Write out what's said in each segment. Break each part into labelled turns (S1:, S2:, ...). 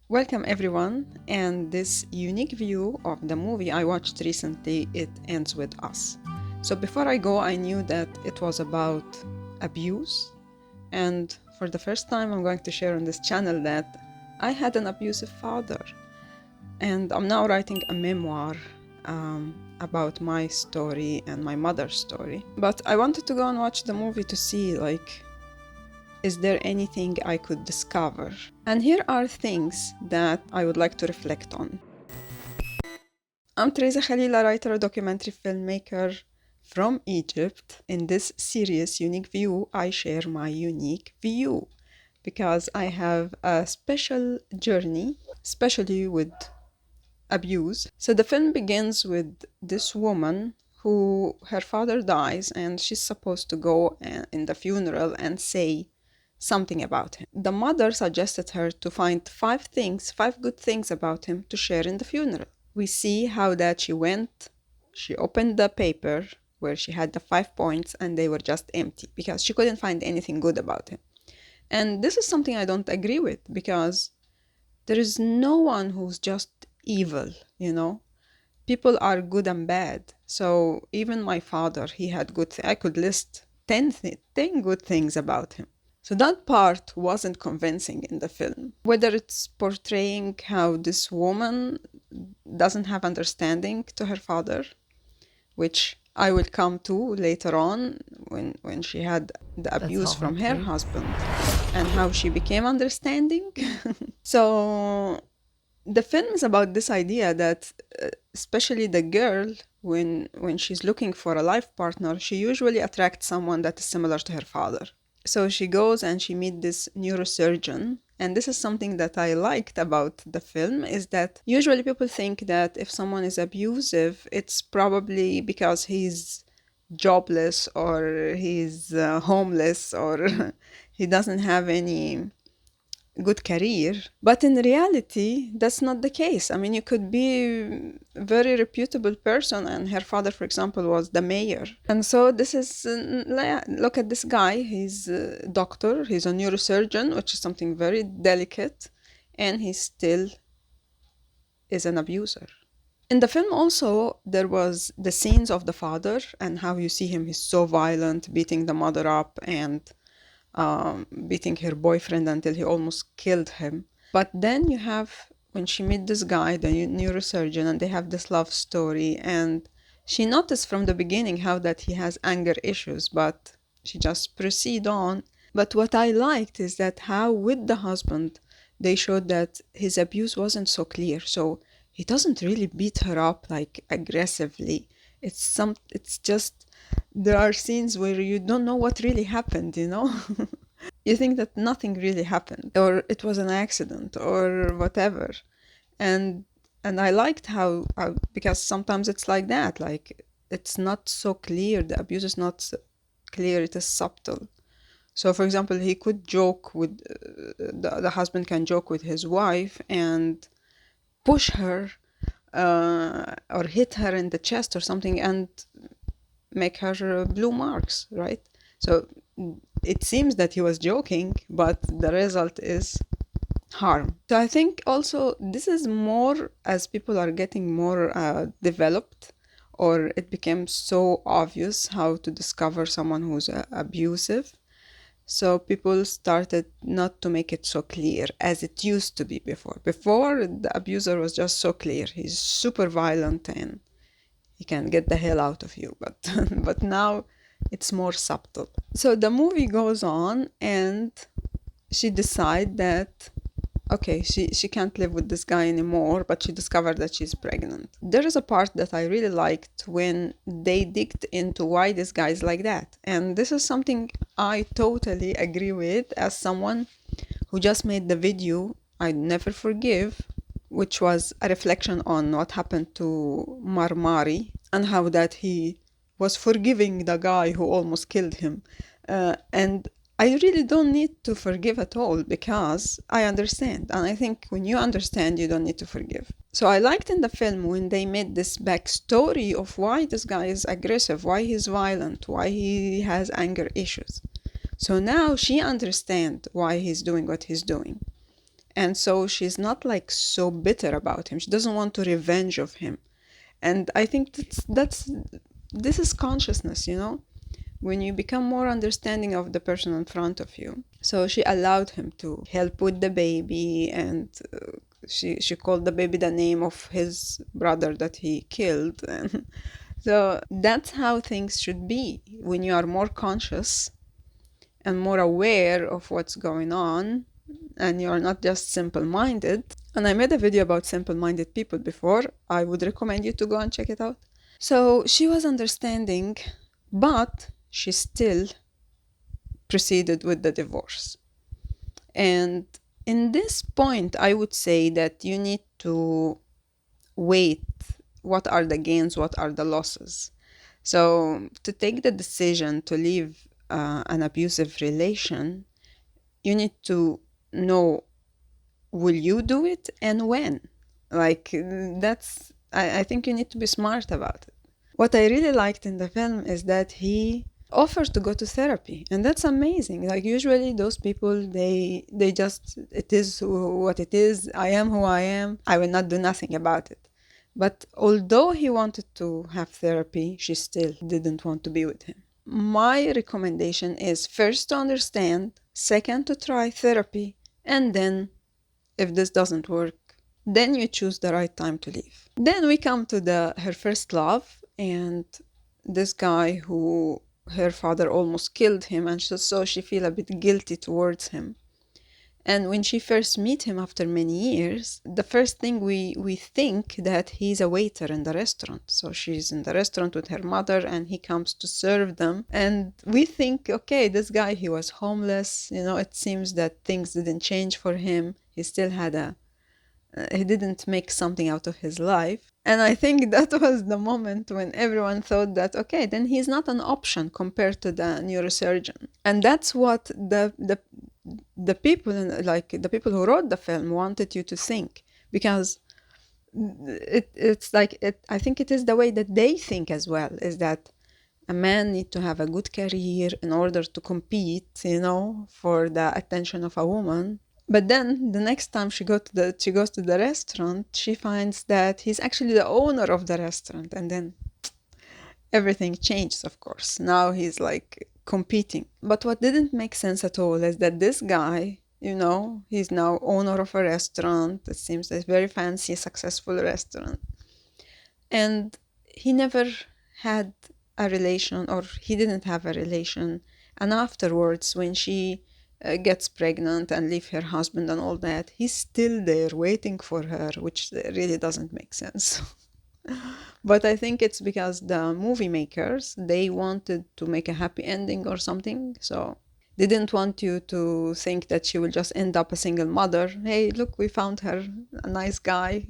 S1: Welcome everyone, and this unique view of the movie I watched recently, It Ends With Us. So before I go, I knew that it was about abuse, and for the first time I'm going to share on this channel that I had an abusive father, and I'm now writing a memoir about my story and my mother's story. But I wanted to go and watch the movie to see, is there anything I could discover? And here are things that I would like to reflect on. I'm Theresa Khalil, a writer, a documentary filmmaker from Egypt. In this series, Unique View, I share my unique view because I have a special journey, especially with abuse. So the film begins with this woman who her father dies and she's supposed to go in the funeral and say something about him. The mother suggested her to find five good things about him to share in the funeral. We see how that she went, she opened the paper where she had the 5 points and they were just empty because she couldn't find anything good about him. And this is something I don't agree with because there is no one who's just evil, you know? People are good and bad. So even my father, he had I could list 10 good things about him. So that part wasn't convincing in the film. Whether it's portraying how this woman doesn't have understanding to her father, which I will come to later on when she had the abuse from her husband and how she became understanding. So the film is about this idea that especially the girl, when she's looking for a life partner, she usually attracts someone that is similar to her father. So she goes and she meets this neurosurgeon. And this is something that I liked about the film, is that usually people think that if someone is abusive, it's probably because he's jobless or he's homeless or he doesn't have any good career. But in reality, that's not the case. I mean, you could be a very reputable person, and her father, for example, was the mayor. And so this is, look at this guy. He's a doctor, he's a neurosurgeon, which is something very delicate, and he still is an abuser. In the film also, there was the scenes of the father and how you see him. He's so violent, beating the mother up and beating her boyfriend until he almost killed him. But then you have, when she met this guy, the neurosurgeon, and they have this love story, and she noticed from the beginning how that he has anger issues, but she just proceed on. But what I liked is that how with the husband, they showed that his abuse wasn't so clear. So he doesn't really beat her up like aggressively. It's just, there are scenes where you don't know what really happened, you know? You think that nothing really happened, or it was an accident, or whatever. And I liked how because sometimes it's like that, like it's not so clear, the abuse is not so clear, it is subtle. So for example, he could joke with, the husband can joke with his wife and push her or hit her in the chest or something and make her blue marks, right? So it seems that he was joking, but the result is harm. So I think also this is more as people are getting more developed, or it became so obvious how to discover someone who's abusive. So people started not to make it so clear as it used to be before. Before, the abuser was just so clear. He's super violent and he can get the hell out of you. But but now it's more subtle. So the movie goes on and she decides that, okay, she can't live with this guy anymore, but she discovered that she's pregnant. There is a part that I really liked when they digged into why this guy is like that. And this is something I totally agree with as someone who just made the video I Never Forgive, which was a reflection on what happened to Marmari and how that he was forgiving the guy who almost killed him. And I really don't need to forgive at all because I understand. And I think when you understand, you don't need to forgive. So I liked in the film when they made this backstory of why this guy is aggressive, why he's violent, why he has anger issues. So now she understands why he's doing what he's doing. And so she's not like so bitter about him. She doesn't want to revenge of him. And I think this is consciousness, you know, when you become more understanding of the person in front of you. So she allowed him to help with the baby, and she called the baby the name of his brother that he killed. And so that's how things should be. When you are more conscious and more aware of what's going on, and you're not just simple-minded. And I made a video about simple-minded people before. I would recommend you to go and check it out. So she was understanding, but she still proceeded with the divorce. And in this point, I would say that you need to wait. What are the gains? What are the losses? So to take the decision to leave an abusive relation, you need to know, will you do it and when? Like, I think you need to be smart about it. What I really liked in the film is that he offered to go to therapy, and that's amazing. Like, usually those people, they just, it is what it is. I am who I am. I will not do nothing about it. But although he wanted to have therapy, she still didn't want to be with him. My recommendation is first to understand, second to try therapy, and then if this doesn't work, then you choose the right time to leave. Then we come to her first love, and this guy who her father almost killed him, and so she feel a bit guilty towards him. And when she first meet him after many years, the first thing we think that he's a waiter in the restaurant. So she's in the restaurant with her mother, and he comes to serve them. And we think, okay, this guy, he was homeless. You know, it seems that things didn't change for him. He still had he didn't make something out of his life. And I think that was the moment when everyone thought that, okay, then he's not an option compared to the neurosurgeon. And that's what the people, like the people who wrote the film, wanted you to think, because it's like, I think it is the way that they think as well, is that a man need to have a good career in order to compete, you know, for the attention of a woman. But then the next time she goes to the restaurant, she finds that he's actually the owner of the restaurant, and then everything changes, of course. Now he's like competing. But what didn't make sense at all is that this guy, you know, he's now owner of a restaurant. It seems a very fancy, successful restaurant. And he never had a relation, or he didn't have a relation. And afterwards, when she gets pregnant and leave her husband and all that, he's still there waiting for her, which really doesn't make sense. But I think it's because the movie makers, they wanted to make a happy ending or something, so they didn't want you to think that she will just end up a single mother. Hey, look, we found her, a nice guy.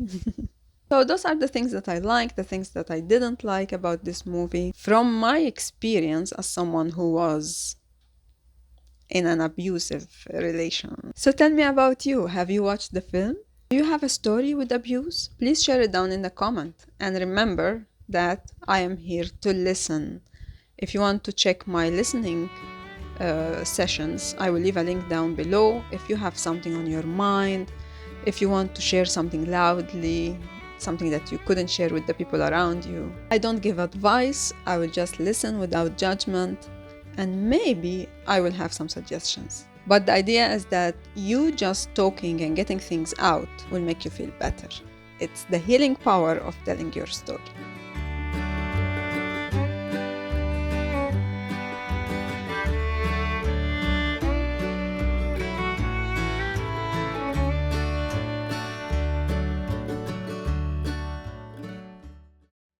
S1: So those are the things that I like, the things that I didn't like about this movie. From my experience as someone who was in an abusive relation. So tell me about you. Have you watched the film? Do you have a story with abuse? Please share it down in the comment. And remember that I am here to listen. If you want to check my listening sessions, I will leave a link down below. If you have something on your mind, if you want to share something loudly, something that you couldn't share with the people around you. I don't give advice. I will just listen without judgment. And maybe I will have some suggestions. But the idea is that you just talking and getting things out will make you feel better. It's the healing power of telling your story.